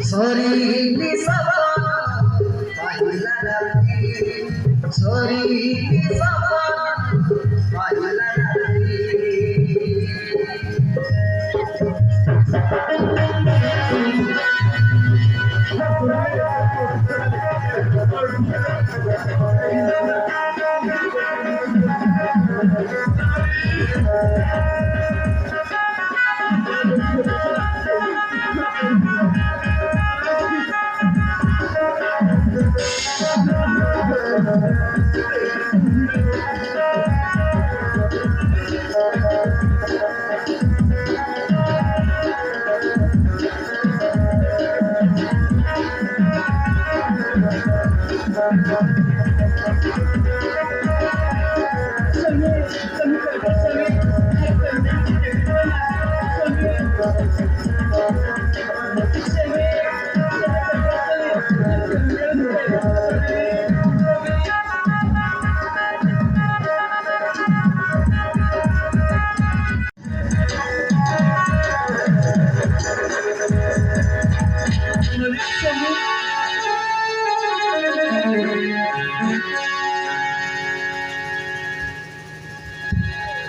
Sorry,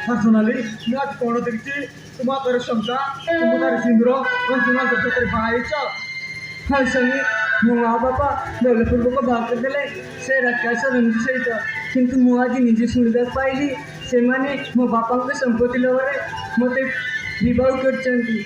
Personally, मैं आज कौन देखती तुम्हारा कर क्षमता तुम्हारा सिंदूर और तुम्हारा सब तेरे भाई चा हर समय मुआ बापा लोग पुरुष को बात करते ले से रखा सब उनसे सही था किंतु मुआ जी निजी सुविधा पाई ली से माने मो बापा को संपत्ति लोगे मोते विवाह कर चंदी